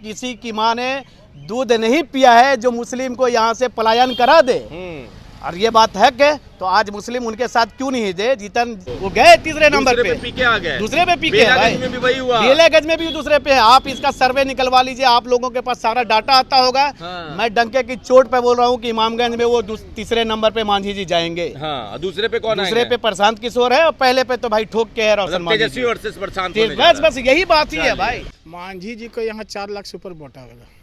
किसी की माँ ने दूध नहीं पिया है जो मुस्लिम को यहाँ से पलायन करा दे। और ये बात है कि तो आज मुस्लिम उनके साथ क्यों नहीं दे? जीतन वो गए तीसरे नंबर पे, पीके आ गए, दूसरे पे पीके है भाई। में भी वही हुआ, बेलागंज में भी दूसरे पे है। आप इसका सर्वे निकलवा लीजिए, आप लोगों के पास सारा डाटा आता होगा। हाँ। मैं डंके की चोट पे बोल रहा हूँ कि इमामगंज में वो तीसरे नंबर पे मांझी जी जाएंगे। हाँ, दूसरे पे कौन दूसरे पे प्रशांत किशोर है और पहले पे तो भाई ठोक के है रोशन मांझी। तेजस्वी वर्सेस प्रशांत होने जा बस बस यही बात ही है भाई। मांझी जी को यहाँ 4 लाख से ऊपर वोट आएगा। रहा है।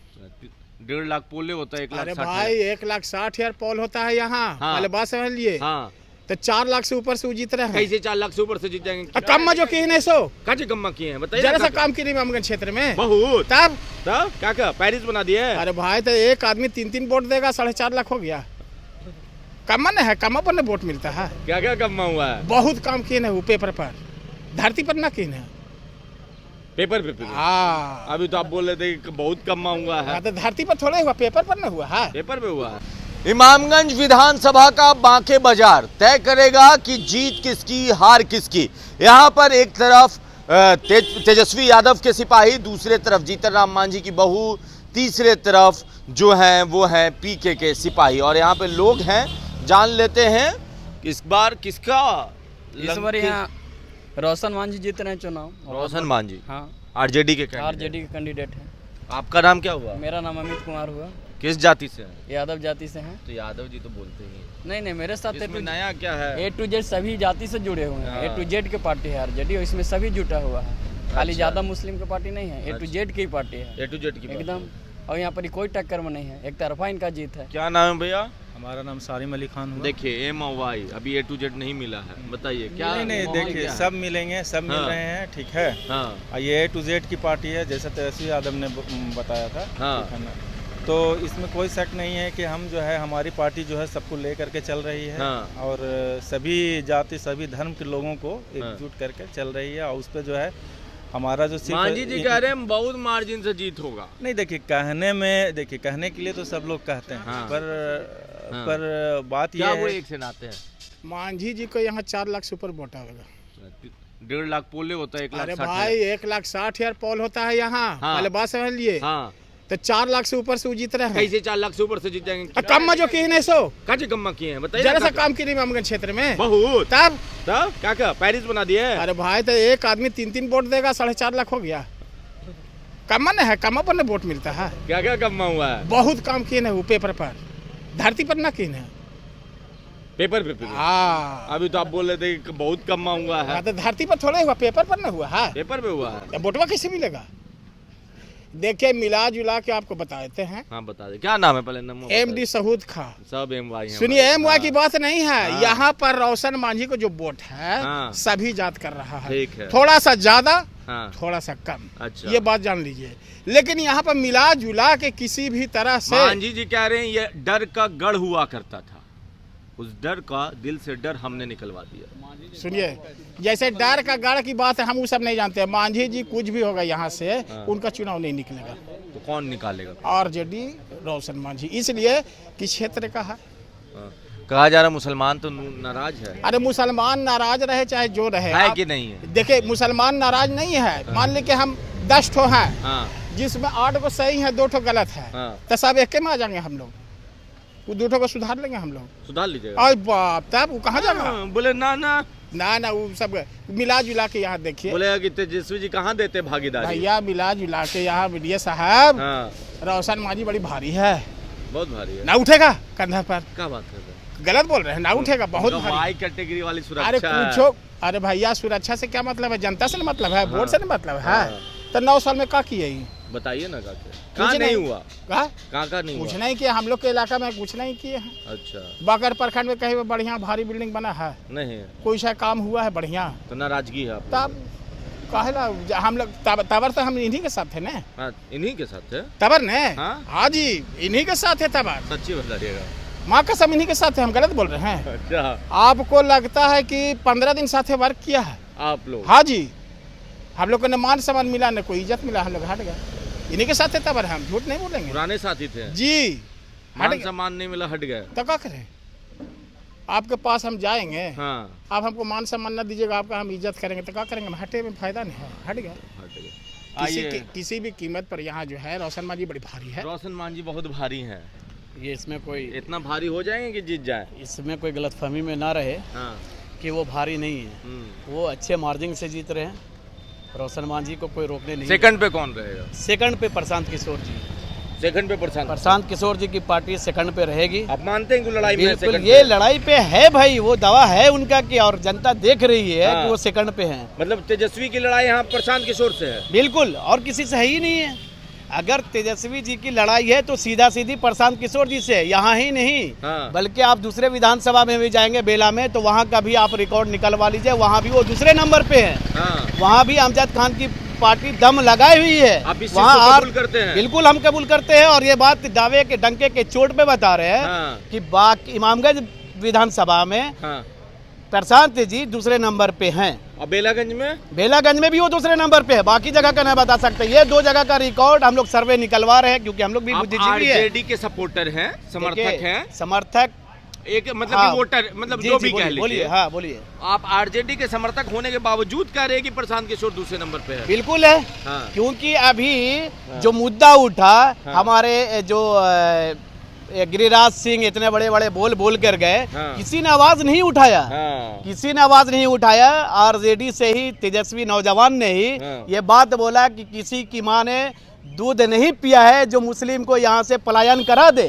1.5 लाख पोले होता है, 1 लाख अरे 60 भाई 1,60,000 पोल होता है यहाँ। हाँ। पहले बात समझ लिए। हाँ, तो 4 लाख से ऊपर से वो जीत रहे हैं। कैसे 4 लाख से ऊपर से जीत जाएंगे? कम जो की नहीं सो काची कम्मा किए हैं बताइए। जरा सा काम की नहीं इमामगंज क्षेत्र में बहुत, तब क्या पेरिस बना दिए? अरे भाई तो एक आदमी 3 वोट देगा 4.5 लाख हो गया। कम न है, कम पर न वोट मिलता है। क्या क्या कम्मा हुआ है? बहुत काम किए न वो पेपर पर, धरती पर न किए न। पेपर पे हाँ, अभी तो आप बोल रहे थे कि बहुत कम्मा हुआ है। तो धरती पर थोड़ा हुआ, पेपर पर न हुआ है। पेपर पे हुआ है। इमामगंज विधानसभा का बांके बाजार तय करेगा कि जीत किसकी हार किसकी। यहाँ पर एक तरफ तेजस्वी यादव के सिपाही, दूसरे तरफ जीतन राम मांझी की बहू, तीसरे तरफ जो है वो है पीके के सिपाही। और यहाँ पे लोग हैं, जान लेते हैं इस बार किसका। इस बार यहाँ रोशन मांझी जीत रहे हैं चुनाव। रोशन मांझी, हाँ, आरजेडी के आरजेडी के कैंडिडेट हैं। आपका नाम क्या हुआ? मेरा नाम अमित कुमार हुआ। किस जाति से है? यादव जाति से हैं। तो यादव जी तो बोलते ही हैं। नहीं नहीं, मेरे साथ इसमें नया क्या है? A to Z सभी जाति से जुड़े हुए हैं। हाँ। A to Z की पार्टी है आरजेडी, और इसमें सभी जुटा हुआ है। खाली अच्छा। ज्यादा मुस्लिम की पार्टी नहीं है, A to Z की पार्टी है A to Z की एकदम। और यहाँ पर कोई टक्कर में नहीं है, एक तरफा इनका जीत है। क्या नाम है भैया? हमारा नाम सारिम अली खान हुआ। देखिए MY अभी A to Z नहीं मिला है, बताइए क्या? नहीं माहौल देखिए क्या है? सब मिलेंगे, सब मिल हाँ। रहे हैं, ठीक है। हाँ ये A to Z की पार्टी है, जैसा तेजस्वी यादव ने बताया था। हाँ। ठीक है ना? तो इसमें कोई शक नहीं है कि हम जो है हमारी पार्टी जो है सबको लेकर के चल रही है। हाँ। और सभी जाति सभी धर्म के लोगों को एकजुट करके चल रही है। और उस पर जो है हमारा जो मांझी जी कह रहे हैं बहुत मार्जिन से जीत होगा। नहीं देखिए, कहने के लिए तो सब लोग कहते हैं। हाँ। पर बात क्या यह वो है, एक से नाते हैं? मांझी जी को यहाँ 4 लाख से ऊपर वोट आएगा। 1.5 लाख पोले होता है, 1 लाख अरे 60 भाई 1,60,000 पोल होता है यहाँ। हाँ। पहले बात समझ लिए। हाँ, तो 4 लाख से ऊपर से वो जीत रहे हैं। कैसे 4 लाख से ऊपर से जीत जाएंगे? कम जो की नहीं सो काची कम्मा किए हैं बताइए। जरा सा काम की नहीं इमामगंज क्षेत्र में। बहुत, तब क्या पेरिस बना दिए? अरे भाई तो एक आदमी 3 वोट देगा 4.5 लाख हो गया। कम न है, कम पर न वोट मिलता है। क्या क्या कम्मा हुआ है? बहुत काम किए न वो पेपर पर, धरती पर न किए न। पेपर पे हाँ, अभी तो आप बोल रहे थे कि बहुत कम्मा हुआ है। तो धरती पर थोड़ा हुआ, पेपर पर न हुआ है। पेपर पे हुआ है। तो वोटवा कैसे मिलेगा? देखिए मिला जुला के आपको बता देते हैं। हाँ बता दे, क्या नाम है पहले? नाम MD सहूद खान। सब MY हैं। सुनिए, MY हाँ। की बात नहीं है। हाँ। यहाँ पर रोशन मांझी को जो वोट है हाँ। सभी जात कर रहा है। ठीक है। थोड़ा सा ज्यादा, हाँ। थोड़ा सा कम। अच्छा। ये बात जान लीजिए। लेकिन यहाँ पर मिला जुला के किसी भी तरह से मांझी जी कह रहे हैं ये डर का गढ़ हुआ करता था, उस डर का दिल से डर हमने निकलवा दिया। सुनिए, जैसे डर का गढ़ की बात है, हम वो सब नहीं जानते हैं। मांझी जी कुछ भी होगा यहाँ से, हाँ। उनका चुनाव नहीं निकलेगा। तो कौन निकालेगा? RJD रोशन मांझी, इसलिए कि क्षेत्र का है। हाँ। कहा जा रहा मुसलमान तो नाराज है। अरे मुसलमान नाराज रहे चाहे जो रहे, है कि नहीं है? देखिए मुसलमान नाराज नहीं है। मान ली कि हम 10 ठो हैं, हाँ। जिसमें 8 को सही है, 2 ठो गलत है। हाँ। तो सब एक में आ जाएंगे हम लोग, वो 2 ठो को सुधार लेंगे हम लोग। सुधार लीजिएगा। और बाप, तब वो कहाँ जाएगा? हाँ, बोले ना ना वो सब मिला जुला के यहाँ देखिए बोलेगा कि तेजस्वी जी कहाँ देते भागीदारी? भैया, मिला जुला के यहाँ मीडिया साहब, हाँ। रोशन मांझी बड़ी भारी है। बहुत भारी है। ना उठेगा कंधा पर। क्या बात कर रहे हैं? गलत बोल रहे हैं, ना उठेगा, बहुत भारी। वाई कैटेगरी वाली अरे सुरक्षा है। पूछो, अरे भैया सुरक्षा से क्या मतलब है? जनता से मतलब है, हाँ। वोट से नहीं मतलब है। हाँ। तो 9 साल में क्या किए? बताइए ना कहाँ नहीं हुआ? कहाँ नहीं कुछ हुआ? नहीं किया हम लोग के इलाका में, कुछ नहीं किए हैं। अच्छा, बागर प्रखंड में कहीं बढ़िया भारी बिल्डिंग बना है? नहीं कोई सा काम हुआ है बढ़िया? तो नाराजगी है आप? तब कहेला हम लोग तबर तो हम इन्हीं के साथ थे ना। हाँ, इन्हीं के साथ है। तबर ने, हाँ? हाँ जी, इन्हीं के साथ है तबर। सच्ची बताइएगा। माँ कसम इन्हीं के साथ है, हम गलत बोल रहे हैं? अच्छा, आपको लगता है कि 15 दिन साथ वर्क किया है? आप लोग? हाँ जी, हम लोग को न मान सम्मान मिला, न कोई इज्जत मिला, हम लोग हट गए। इन्हीं के साथ है तबर, हम झूठ नहीं बोलेंगे पुराने साथी थे जी। हट मान गए सम्मान नहीं मिला, हट गए। तो क्या करें? आपके पास हम जाएंगे, हाँ, आप हमको मान सम्मान न दीजिएगा, आपका हम इज्जत करेंगे तो क्या करेंगे? हम हटे में फायदा नहीं है, हट गया। हट गए। आइए। किसी भी कीमत पर यहाँ जो है रोशन मांझी बड़ी भारी है। रोशन मान जी बहुत भारी हैं। ये इसमें कोई इतना भारी हो जाएंगे कि जीत जाए? इसमें कोई गलतफहमी में ना रहे हाँ। कि वो भारी नहीं है, वो अच्छे मार्जिन से जीत रहे हैं। रोशन मांझी को कोई रोकने नहीं। सेकंड पे कौन रहेगा? सेकंड पे प्रशांत किशोर जी। सेकंड पे प्रशांत किशोर जी की पार्टी सेकंड पे रहेगी। आप मानते हैं कि लड़ाई में बिल्कुल, second ये पे? लड़ाई पे है भाई, वो दावा है उनका कि, और जनता देख रही है हाँ। कि वो सेकंड पे हैं। मतलब तेजस्वी की लड़ाई यहाँ प्रशांत किशोर से है। बिल्कुल, और किसी से है ही नहीं है। अगर तेजस्वी जी की लड़ाई है तो सीधा सीधी प्रशांत किशोर जी से, यहाँ ही नहीं हाँ। बल्कि आप दूसरे विधानसभा में भी जाएंगे बेला में, तो वहाँ का भी आप रिकॉर्ड निकलवा लीजिए, वहाँ भी वो दूसरे नंबर पे है। हाँ। वहाँ भी अमजद खान की पार्टी दम लगाई हुई है। आप इस चीज वहाँ को आप कबूल करते हैं? बिल्कुल हम कबूल करते हैं, और ये बात दावे के डंके के चोट पे बता रहे हैं हाँ। कि इमामगंज विधानसभा में हाँ। प्रशांत जी दूसरे नंबर पे हैं। और बेलागंज में? बेलागंज में भी वो दूसरे नंबर पे है, बाकी जगह का नहीं बता सकते। ये 2 जगह का रिकॉर्ड हम लोग सर्वे निकलवा रहे हैं, क्योंकि हम लोग भी आप बुद्धिजीवी है। आरजेडी के सपोर्टर हैं, समर्थक देखिए, हैं, समर्थक एक मतलब हाँ। कि वोटर, मतलब जी, जो जी, भी कह बोलिए, लीजिए। हाँ बोलिए। आप आरजेडी के समर्थक होने के बावजूद कह रहे हैं कि प्रशांत किशोर दूसरे नंबर पे है? बिल्कुल है। हाँ। क्योंकि अभी जो मुद्दा उठा, हमारे जो गिरिराज सिंह इतने बड़े बड़े बोल कर गए, हाँ। किसी ने आवाज नहीं उठाया। हाँ। किसी ने आवाज नहीं उठाया। आरजेडी से ही तेजस्वी नौजवान ने ही हाँ। ये बात बोला कि किसी की माँ ने दूध नहीं पिया है जो मुस्लिम को यहाँ से पलायन करा दे।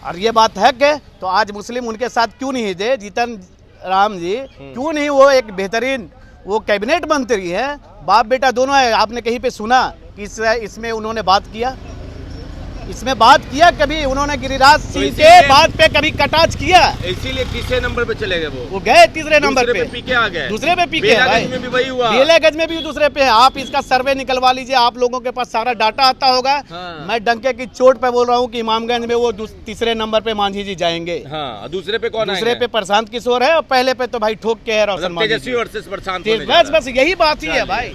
और ये बात है कि तो आज मुस्लिम उनके साथ क्यों नहीं दे? जीतन राम जी क्यों नहीं? वो एक बेहतरीन वो कैबिनेट मंत्री है, बाप बेटा दोनों है। आपने कहीं पे सुना कि इसमें उन्होंने बात किया? इसमें बात किया कभी उन्होंने गिरिराज सिंह के बात पे कभी कटाच किया? इसीलिए तीसरे नंबर पे चले गए वो गए तीसरे नंबर पे, पीके आ गए। दूसरे पे पीके है भाई। में भी वही हुआ। बेलागंज में भी दूसरे पे है। आप इसका सर्वे निकलवा लीजिए, आप लोगों के पास सारा डाटा आता होगा। हाँ। मैं डंके की चोट पे बोल रहा हूँ कि इमामगंज में वो तीसरे नंबर पे मांझी जी जाएंगे। हाँ। दूसरे पे कौन दूसरे आएंगे? पे प्रशांत किशोर है, और पहले पे तो भाई ठोक के है रोशन मतलब मांझी तेजस्वी जी। वर्सेस प्रशांत होने जा बस रहा है। बस यही बात ही है भाई।